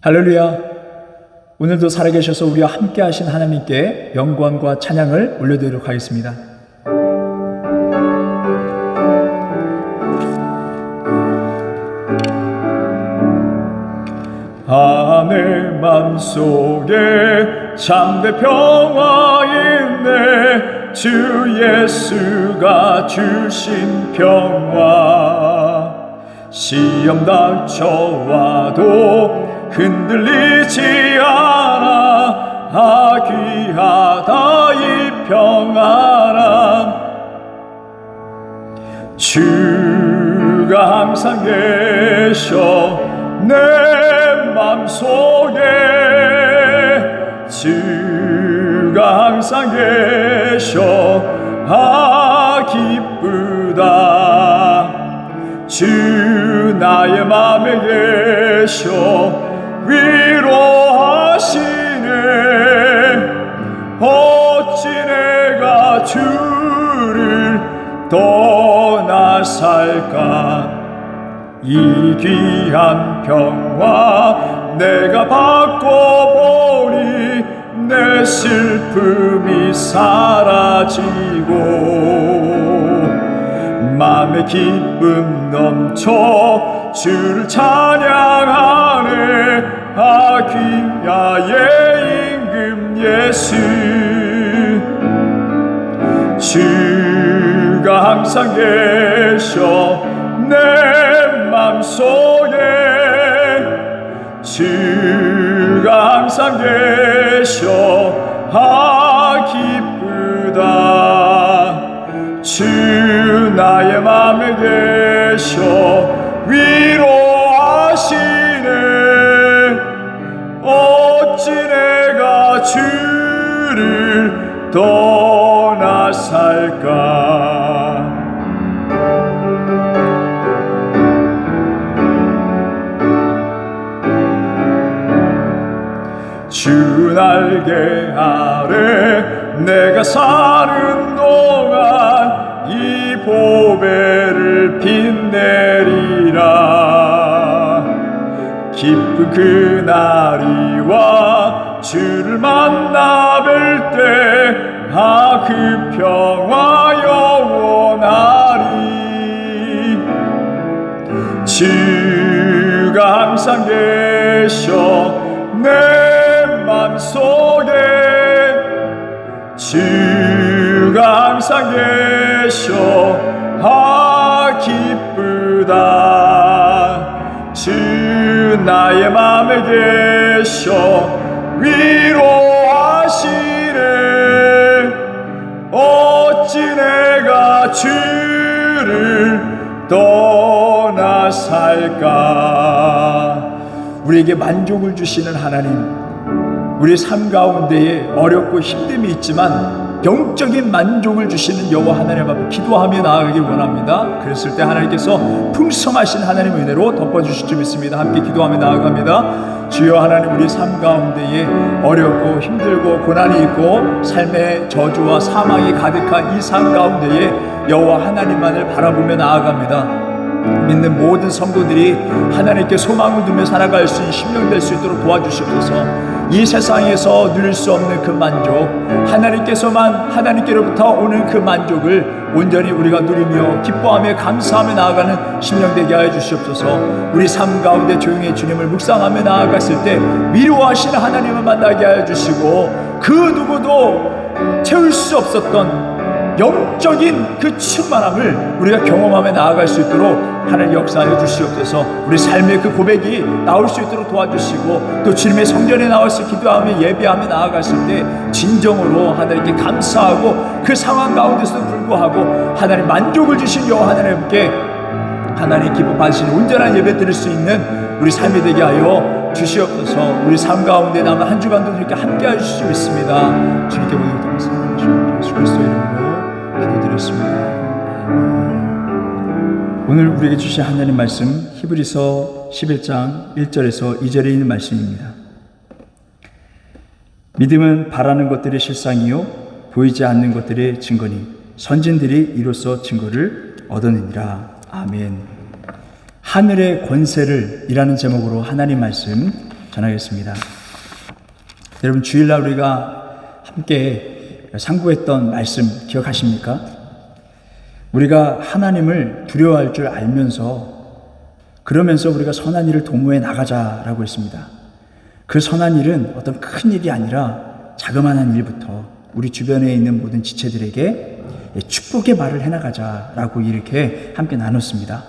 할렐루야. 오늘도 살아계셔서 우리와 함께 하신 하나님께 영광과 찬양을 올려드리도록 하겠습니다. 내 맘속에 참된 평화 있네. 주 예수가 주신 평화. 시험 닥쳐와도 흔들리지 않아. 귀하다 이 평안함. 주가 항상 계셔 내 맘속에. 주가 항상 계셔 기쁘다. 주 나의 맘에 계셔 위로하시네. 어찌 내가 주를 떠나 살까. 이 귀한 평화 내가 받고 보니 내 슬픔이 사라지고 맘에 기쁨 넘쳐 주를 찬양하네. 귀하의 임금 예수. 주가 항상 계셔 내 맘속에. 주가 항상 계셔 기쁘다. 주 나의 맘에 계셔 위로하시네. 어찌 내가 주를 떠나 살까. 주 날개 아래 내가 사는 동안 이 보배를 빛내리라. 기쁜 그날이 와 주를 만나 뵐 때 그 평화 영원하리. 주가 항상 계셔 내 맘속에. 주가 항상 계셔 기쁘다. 주 나의 맘에 계셔 위로하시네. 어찌 내가 주를 떠나 살까. 우리에게 만족을 주시는 하나님, 우리 삶 가운데에 어렵고 힘듦이 있지만 영적인 만족을 주시는 여호와 하나님 앞에 기도하며 나아가길 원합니다. 그랬을 때 하나님께서 풍성하신 하나님의 은혜로 덮어주실 줄 믿습니다. 함께 기도하며 나아갑니다. 주여 하나님, 우리 삶 가운데에 어렵고 힘들고 고난이 있고 삶의 저주와 사망이 가득한 이 삶 가운데에 여호와 하나님만을 바라보며 나아갑니다. 믿는 모든 성도들이 하나님께 소망을 두며 살아갈 수 있는 심령 될 수 있도록 도와주시옵소서. 이 세상에서 누릴 수 없는 그 만족, 하나님께로부터 오는 그 만족을 온전히 우리가 누리며 기뻐하며 감사하며 나아가는 심령 되게 하여 주시옵소서. 우리 삶 가운데 조용히 주님을 묵상하며 나아갔을 때 위로하시는 하나님을 만나게 하여 주시고 그 누구도 채울 수 없었던 영적인 그 충만함을 우리가 경험하며 나아갈 수 있도록 하나님 역사하여 주시옵소서. 우리 삶의 그 고백이 나올 수 있도록 도와주시고 또 주님의 성전에 나와서 기도하며 예배하며 나아갔을 때 진정으로 하나님께 감사하고 그 상황 가운데서도 불구하고 하나님 만족을 주신 여호와 하나님께 하나님 기뻐 받으시는 온전한 예배 드릴 수 있는 우리 삶이 되게 하여 주시옵소서. 우리 삶 가운데 남은 한 주간도 주님께 함께 하여 주시고 있습니다. 주님께 모든 것을 감사합니다. 예수 그리스도의 이름으로 기도드렸습니다. 오늘 우리에게 주신 하나님 말씀 히브리서 11장 1절에서 2절에 있는 말씀입니다. 믿음은 바라는 것들의 실상이요 보이지 않는 것들의 증거니 선진들이 이로써 증거를 얻어내니라. 아멘. 하늘의 권세를 이라는 제목으로 하나님 말씀 전하겠습니다. 여러분, 주일날 우리가 함께 상고했던 말씀 기억하십니까? 우리가 하나님을 두려워할 줄 알면서, 그러면서 우리가 선한 일을 도모해 나가자라고 했습니다. 그 선한 일은 어떤 큰 일이 아니라 자그마한 일부터 우리 주변에 있는 모든 지체들에게 축복의 말을 해나가자라고 이렇게 함께 나눴습니다.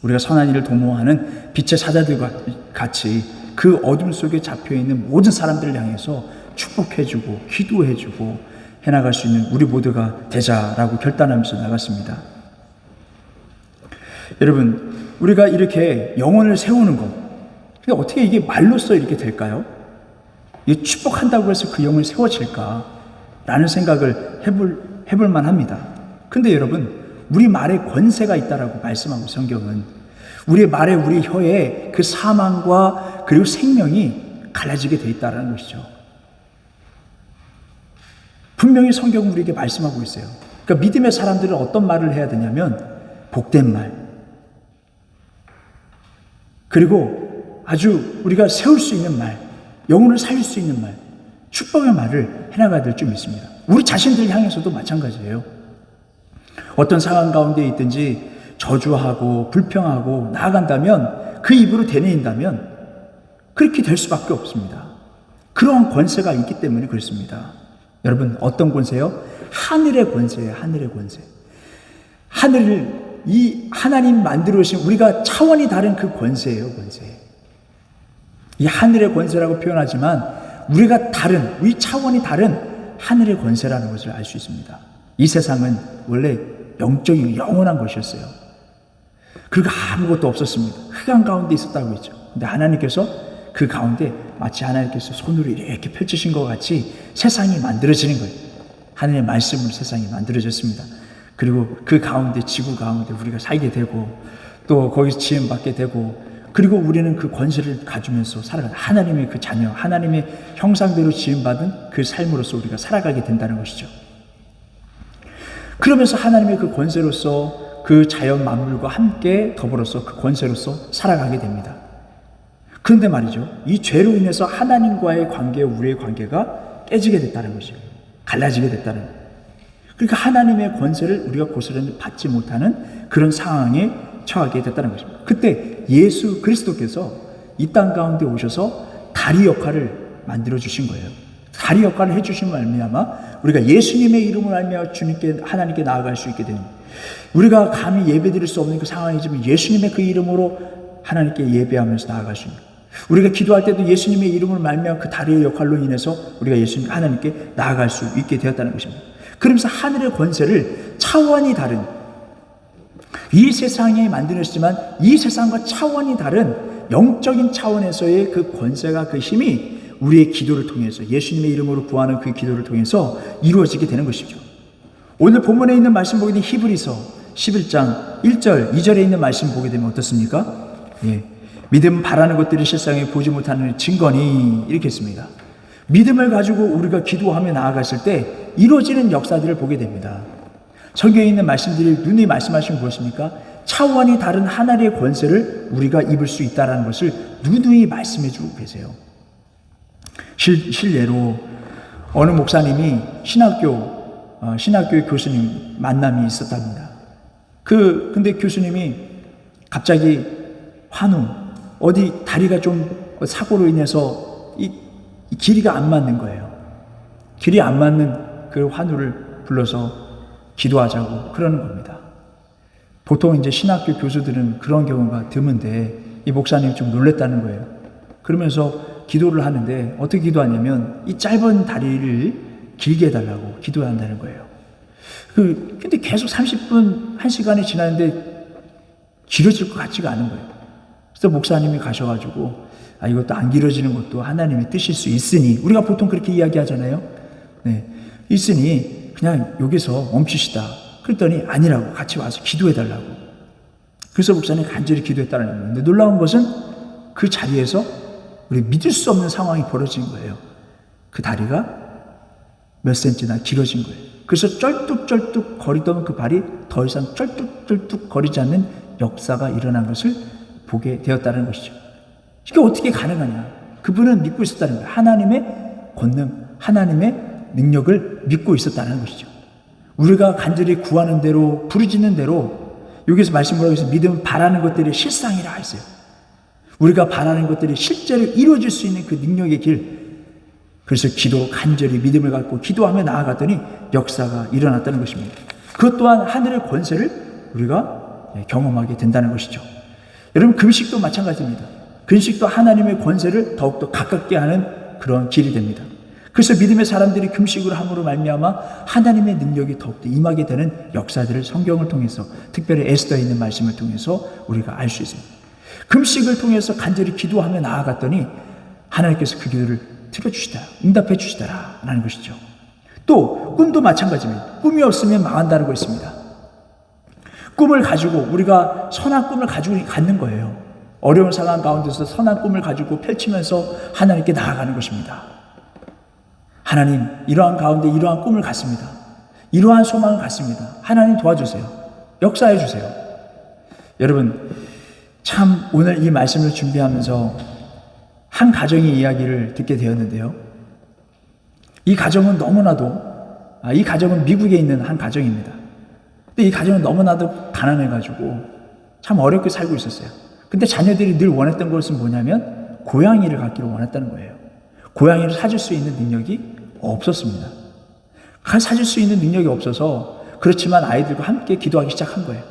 우리가 선한 일을 도모하는 빛의 사자들과 같이 그 어둠 속에 잡혀있는 모든 사람들을 향해서 축복해주고 기도해주고 해나갈 수 있는 우리 모두가 되자라고 결단하면서 나갔습니다. 여러분, 우리가 이렇게 영혼을 세우는 것, 어떻게 이게 말로써 이렇게 될까요? 이게 축복한다고 해서 그 영혼이 세워질까? 라는 생각을 해볼 만합니다. 근데 여러분, 우리 말에 권세가 있다라고 말씀하고 성경은 우리 말에, 우리 혀에 그 사망과 그리고 생명이 갈라지게 돼 있다는 것이죠. 분명히 성경은 우리에게 말씀하고 있어요. 그러니까 믿음의 사람들은 어떤 말을 해야 되냐면 복된 말, 그리고 아주 우리가 세울 수 있는 말, 영혼을 살릴 수 있는 말, 축복의 말을 해나가야 될 줄 믿습니다. 우리 자신들 향해서도 마찬가지예요. 어떤 상황 가운데 있든지 저주하고 불평하고 나아간다면, 그 입으로 되뇌인다면 그렇게 될 수밖에 없습니다. 그러한 권세가 있기 때문에 그렇습니다. 여러분, 어떤 권세요? 하늘의 권세예요. 하늘의 권세. 하늘을, 이 하나님 만들어 오신 우리가 차원이 다른 그 권세예요. 권세. 이 하늘의 권세라고 표현하지만 우리가 다른, 우리 차원이 다른 하늘의 권세라는 것을 알 수 있습니다. 이 세상은 원래 영적인 영원한 것이었어요. 그리고 아무것도 없었습니다. 흑암 가운데 있었다고 했죠. 근데 하나님께서 그 가운데 마치 하나님께서 손으로 이렇게 펼치신 것 같이 세상이 만들어지는 거예요. 하나님의 말씀으로 세상이 만들어졌습니다. 그리고 그 가운데, 지구 가운데 우리가 살게 되고 또 거기서 지음받게 되고, 그리고 우리는 그 권세를 가지면서 살아가는 하나님의 그 자녀, 하나님의 형상대로 지음받은 그 삶으로서 우리가 살아가게 된다는 것이죠. 그러면서 하나님의 그 권세로서 그 자연 만물과 함께 더불어서 그 권세로서 살아가게 됩니다. 그런데 말이죠, 이 죄로 인해서 하나님과의 관계, 우리의 관계가 깨지게 됐다는 것이죠. 갈라지게 됐다는 거예요. 그러니까 하나님의 권세를 우리가 고스란히 받지 못하는 그런 상황에 처하게 됐다는 것입니다. 그때 예수 그리스도께서 이 땅 가운데 오셔서 다리 역할을 만들어 주신 거예요. 다리 역할을 해주신 말미암아 우리가 예수님의 이름을 알며 주님께, 하나님께 나아갈 수 있게 되는, 우리가 감히 예배드릴 수 없는 그 상황이지만 예수님의 그 이름으로 하나님께 예배하면서 나아갈 수 있는, 우리가 기도할 때도 예수님의 이름을 말미암아 그 다리의 역할로 인해서 우리가 예수님, 하나님께 나아갈 수 있게 되었다는 것입니다. 그러면서 하늘의 권세를 차원이 다른, 이 세상에 만들었지만 이 세상과 차원이 다른 영적인 차원에서의 그 권세가, 그 힘이 우리의 기도를 통해서, 예수님의 이름으로 구하는 그 기도를 통해서 이루어지게 되는 것이죠. 오늘 본문에 있는 말씀 보게 되면 히브리서 11장 1절 2절에 있는 말씀 보게 되면 어떻습니까? 믿음 바라는 것들이 실상에 보지 못하는 증거니, 이렇게 했습니다. 믿음을 가지고 우리가 기도하며 나아갔을 때 이루어지는 역사들을 보게 됩니다. 성경에 있는 말씀들이 누누이 말씀하신 무엇입니까? 차원이 다른 하나님의 권세를 우리가 입을 수 있다는 것을 누누이 말씀해 주고 계세요. 실례로 어느 목사님이 신학교 교수님 만남이 있었답니다. 근데 교수님이 갑자기 어디 다리가 좀 사고로 인해서 이 길이가 안 맞는 거예요. 길이 안 맞는 그 환우를 불러서 기도하자고 그러는 겁니다. 보통 이제 신학교 교수들은 그런 경우가 드문데 이 목사님이 좀 놀랬다는 거예요. 그러면서 기도를 하는데 어떻게 기도하냐면 이 짧은 다리를 길게 해달라고 기도한다는 거예요. 근데 계속 30분, 1시간이 지났는데 길어질 것 같지가 않은 거예요. 그래서 목사님이 가셔가지고, 이것도 안 길어지는 것도 하나님의 뜻일 수 있으니, 우리가 보통 그렇게 이야기하잖아요. 있으니 그냥 여기서 멈추시다. 그랬더니 아니라고, 같이 와서 기도해달라고. 그래서 목사님이 간절히 기도했다는 거예요. 근데 놀라운 것은 그 자리에서 우리 믿을 수 없는 상황이 벌어진 거예요. 그 다리가 몇 센치나 길어진 거예요. 그래서 쩔뚝쩔뚝 거리던 그 발이 더 이상 쩔뚝쩔뚝 거리지 않는 역사가 일어난 것을 보게 되었다는 것이죠. 이게 어떻게 가능하냐? 그분은 믿고 있었다는 거예요. 하나님의 권능, 하나님의 능력을 믿고 있었다는 것이죠. 우리가 간절히 구하는 대로, 부르짖는 대로, 여기서 말씀 뭐라고 해서 믿음은 바라는 것들이 실상이라 했어요. 우리가 바라는 것들이 실제로 이루어질 수 있는 그 능력의 길. 그래서 간절히 믿음을 갖고 기도하며 나아갔더니 역사가 일어났다는 것입니다. 그것 또한 하늘의 권세를 우리가 경험하게 된다는 것이죠. 여러분, 금식도 마찬가지입니다. 금식도 하나님의 권세를 더욱더 가깝게 하는 그런 길이 됩니다. 그래서 믿음의 사람들이 금식을 함으로 말미암아 하나님의 능력이 더욱더 임하게 되는 역사들을 성경을 통해서, 특별히 에스더에 있는 말씀을 통해서 우리가 알 수 있습니다. 금식을 통해서 간절히 기도하며 나아갔더니 하나님께서 그 기도를 들어주시더라, 응답해 주시더라 라는 것이죠. 또 꿈도 마찬가지입니다. 꿈이 없으면 망한다고 했습니다. 꿈을 가지고 우리가 선한 꿈을 가지고 갖는 거예요. 어려운 상황 가운데서 선한 꿈을 가지고 펼치면서 하나님께 나아가는 것입니다. 하나님, 이러한 가운데 이러한 꿈을 갖습니다. 이러한 소망을 갖습니다. 하나님 도와주세요. 역사해 주세요. 여러분, 참 오늘 이 말씀을 준비하면서 한 가정의 이야기를 듣게 되었는데요. 이 가정은 이 가정은 미국에 있는 한 가정입니다. 근데 이 가정은 너무나도 가난해가지고 참 어렵게 살고 있었어요. 근데 자녀들이 늘 원했던 것은 뭐냐면 고양이를 갖기를 원했다는 거예요. 고양이를 사줄 수 있는 능력이 없었습니다. 사줄 수 있는 능력이 없어서, 그렇지만 아이들과 함께 기도하기 시작한 거예요.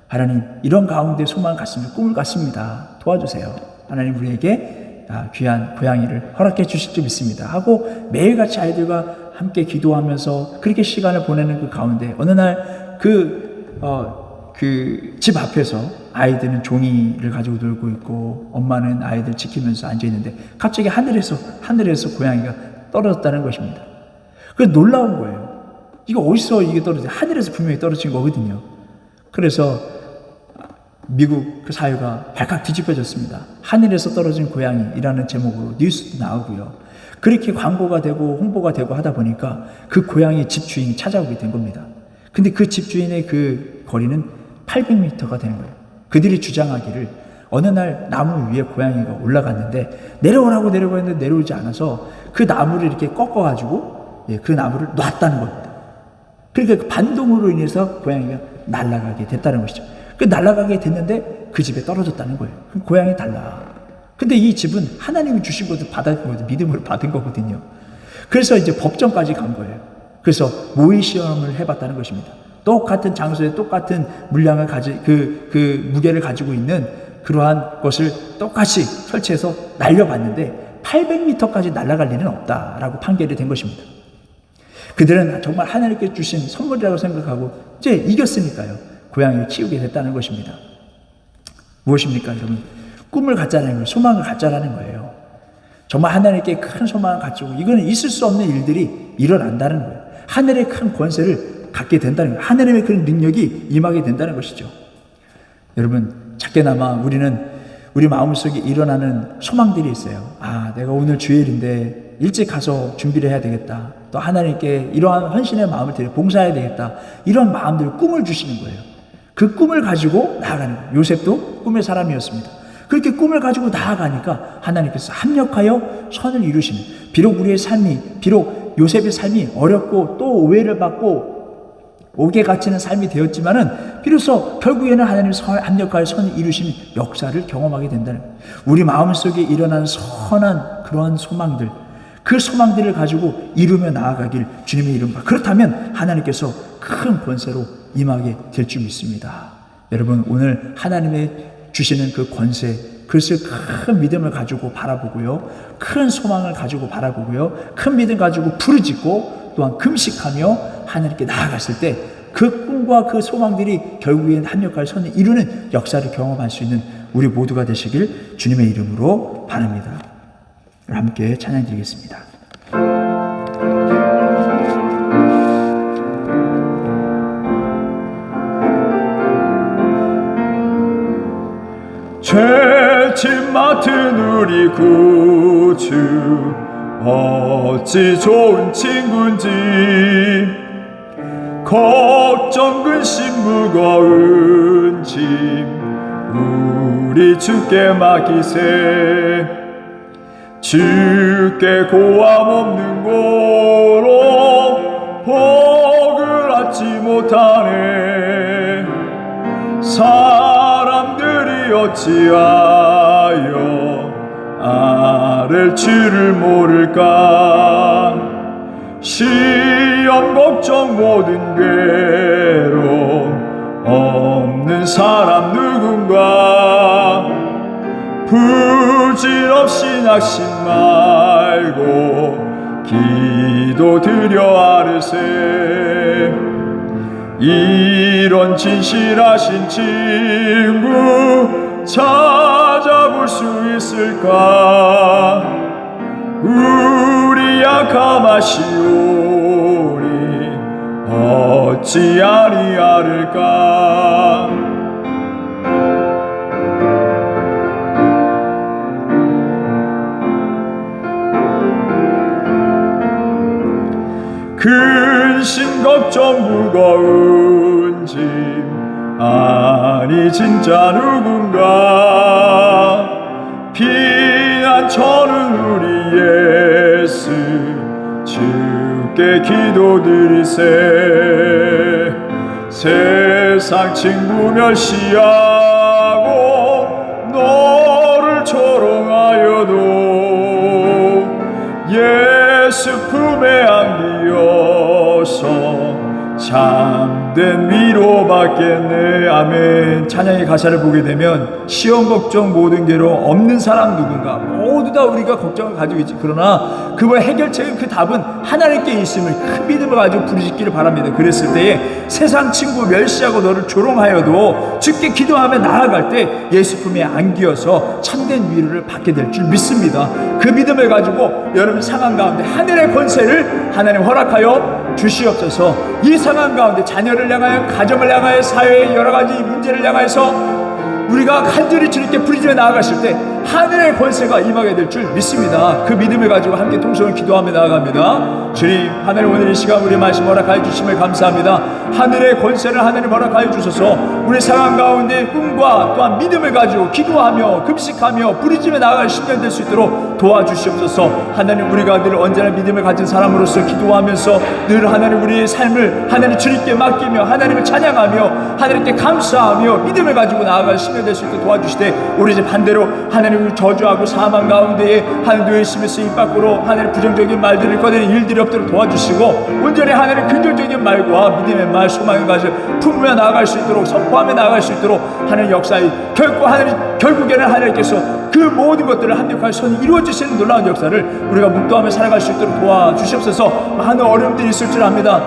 하나님, 이런 가운데 소망을 갖습니다. 꿈을 갖습니다. 도와주세요. 하나님, 우리에게 귀한 고양이를 허락해 주실 줄 믿습니다 하고 매일같이 아이들과 함께 기도하면서 그렇게 시간을 보내는 그 가운데 어느 날 그 집 앞에서 아이들은 종이를 가지고 놀고 있고 엄마는 아이들 지키면서 앉아있는데 갑자기 하늘에서 고양이가 떨어졌다는 것입니다. 그래서 놀라운 거예요. 이거 어디서 이게 떨어졌어요? 하늘에서 분명히 떨어진 거거든요. 그래서 미국 그 사회가 발칵 뒤집어졌습니다. 하늘에서 떨어진 고양이라는 제목으로 뉴스도 나오고요. 그렇게 광고가 되고 홍보가 되고 하다 보니까 그 고양이 집주인이 찾아오게 된 겁니다. 근데 그 집주인의 그 거리는 800m가 되는 거예요. 그들이 주장하기를 어느 날 나무 위에 고양이가 올라갔는데 내려오라고 했는데 내려오지 않아서 그 나무를 이렇게 꺾어가지고 그 나무를 놨다는 겁니다. 그러니까 그 반동으로 인해서 고양이가 날아가게 됐다는 것이죠. 그 날아가게 됐는데 그 집에 떨어졌다는 거예요. 그럼 고양이 달라. 근데 이 집은 하나님이 주신 것을 받은 거거든요. 믿음으로 받은 거거든요. 그래서 이제 법정까지 간 거예요. 그래서 모의 시험을 해봤다는 것입니다. 똑같은 장소에 똑같은 물량을 그 무게를 가지고 있는 그러한 것을 똑같이 설치해서 날려봤는데 800m까지 날아갈 일은 없다라고 판결이 된 것입니다. 그들은 정말 하나님께 주신 선물이라고 생각하고 이제 이겼으니까요. 고양이를 키우게 됐다는 것입니다. 무엇입니까, 여러분? 꿈을 갖자는 거예요. 소망을 갖자라는 거예요. 정말 하나님께 큰 소망을 가지고 이거는 있을 수 없는 일들이 일어난다는 거예요. 하늘의 큰 권세를 갖게 된다는 거예요. 하나님의 그런 능력이 임하게 된다는 것이죠. 여러분, 작게나마 우리 마음속에 일어나는 소망들이 있어요. 내가 오늘 주일인데 일찍 가서 준비를 해야 되겠다. 또 하나님께 이러한 헌신의 마음을 드려 봉사해야 되겠다. 이런 마음들, 꿈을 주시는 거예요. 그 꿈을 가지고 나아가는 거예요. 요셉도 꿈의 사람이었습니다. 그렇게 꿈을 가지고 나아가니까 하나님께서 합력하여 선을 이루시는, 비록 요셉의 삶이 어렵고 또 오해를 받고 옥에 갇히는 삶이 되었지만은 비로소 결국에는 하나님의 합력하여 선을 이루시는 역사를 경험하게 된다는 거예요. 우리 마음속에 일어나는 선한 그러한 소망들, 그 소망들을 가지고 이루며 나아가길 주님의 이름으로, 그렇다면 하나님께서 큰 권세로 임하게 될 줄 믿습니다. 여러분, 오늘 하나님의 주시는 그 권세, 그것을 큰 믿음을 가지고 바라보고요, 큰 소망을 가지고 바라보고요, 큰 믿음 가지고 부르짖고 또한 금식하며 하나님께 나아갔을 때 그 꿈과 그 소망들이 결국엔 합력할 선을 이루는 역사를 경험할 수 있는 우리 모두가 되시길 주님의 이름으로 바랍니다. 함께 찬양 드리겠습니다. 죄짐 맡은 우리 구주 어찌 좋은 친구인지, 걱정 근심 무거운 짐 우리 주께 맡기세. 주께 고함 없는 고로 복을 얻지 못하네. 사람들이 어찌하여 아랠 줄을 모를까. 시험 걱정 모든 괴로움 없는 사람 누군가. 부질없이 낙심 말고 기도 드려 아르세. 이런 진실하신 친구 찾아볼 수 있을까. 우리 약함하시오니 어찌 아리하를까. 근심 걱정 무거운 짐 아니 진짜 누군가. 피난처는 우리 예수 주께 기도드리세. 세상 친구 멸시하고 너를 조롱하여도 예수 품에 안기어서 참된 위로받겠네. 아멘. 찬양의 가사를 보게 되면 시험 걱정 모든 괴로 없는 사람 누군가. 모두 다 우리가 걱정을 가지고 있지. 그러나 그의 해결책은, 그 답은 하나님께 있음을 큰 믿음을 가지고 부르짖기를 바랍니다. 그랬을 때에 세상 친구 멸시하고 너를 조롱하여도 주께 기도하며 나아갈 때 예수 품에 안기어서 참된 위로를 받게 될 줄 믿습니다. 그 믿음을 가지고 여러분 상황 가운데 하늘의 권세를 하나님 허락하여 주시옵소서. 이 상황 가운데 자녀를 향하여, 가정을 향하여, 사회의 여러 가지 문제를 향하여서 우리가 간절히 주님께 부르짖어 나아갔을 때 하늘의 권세가 임하게 될 줄 믿습니다. 그 믿음을 가지고 함께 통성을 기도하며 나아갑니다. 주님, 하나님 오늘 이 시간 우리 말씀 허락하여 주심을 감사합니다. 하늘의 권세를 하나님 허락하여 주셔서 우리 상황 가운데 꿈과 또한 믿음을 가지고 기도하며 금식하며 부르짖어 나아갈 10년 될 수 있도록 도와주시옵소서. 하나님, 우리가 늘 언제나 믿음을 가진 사람으로서 기도하면서 늘 하나님 우리의 삶을 하나님 주님께 맡기며 하나님을 찬양하며 하나님께 감사하며 믿음을 가지고 나아갈 10년 될 수 있도록 도와주시되, 우리 이제 반대로 하나님을 저주하고 사망 가운데에 하나님 열심히서 입 밖으로 하나님 부정적인 말들을 꺼내는 일들이 없도록 도와주시고, 온전히 하나님 긍정적인 말과 믿음의 말, 소망을 가지고 품으며 나아갈 수 있도록, 선포하며 나아갈 수 있도록 하나님 역사에 결국에는 하나님께서 그 모든 것들을 합력하여 선이 이루어지시는 놀라운 역사를 우리가 묵도하며 살아갈 수 있도록 도와주시옵소서. 많은 어려움들이 있을 줄 압니다.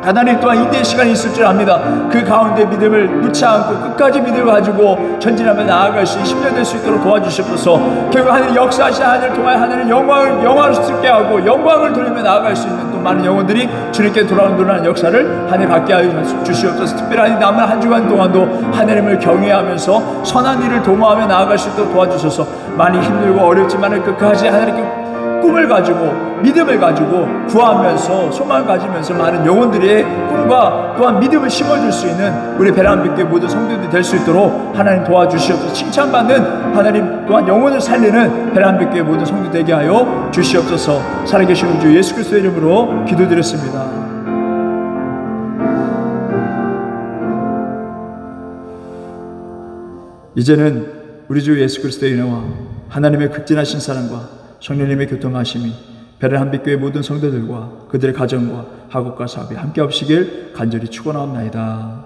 하나님 또한 인내의 시간이 있을 줄 압니다. 그 가운데 믿음을 놓지 않고 끝까지 믿음을 가지고 전진하며 나아갈 수 10년 될 수 있도록 도와주시옵소서. 결국 하나님 역사하신 하나님을 통하여 하나님 영광스럽게 하고 영광을 돌리며 나아갈 수 있는 또 많은 영혼들이 주님께 돌아오는 놀라운 역사를 하나님 갖게 하여 주시옵소서. 특별히 남은 한 주간 동안도 하나님을 경외하면서 선한 일을 도모하며 나아갈 수 있도록 도와주셔서, 많이 힘들고 어렵지만 끝까지 하나님께 꿈을 가지고 믿음을 가지고 구하면서 소망을 가지면서 많은 영혼들의 꿈과 또한 믿음을 심어줄 수 있는 우리 베란빛교회 모든 성도들이 될 수 있도록 하나님 도와주시옵소서. 칭찬받는 하나님 또한 영혼을 살리는 베란빛교회 모든 성도 되게 하여 주시옵소서. 살아계신 주 예수 그리스도의 이름으로 기도드렸습니다. 이제는 우리 주 예수 그리스도의 은혜와 하나님의 극진하신 사랑과 성령님의 교통하심이 베란빛교회 모든 성도들과 그들의 가정과 학업과 사업에 함께 없으시길 간절히 축원하옵나이다.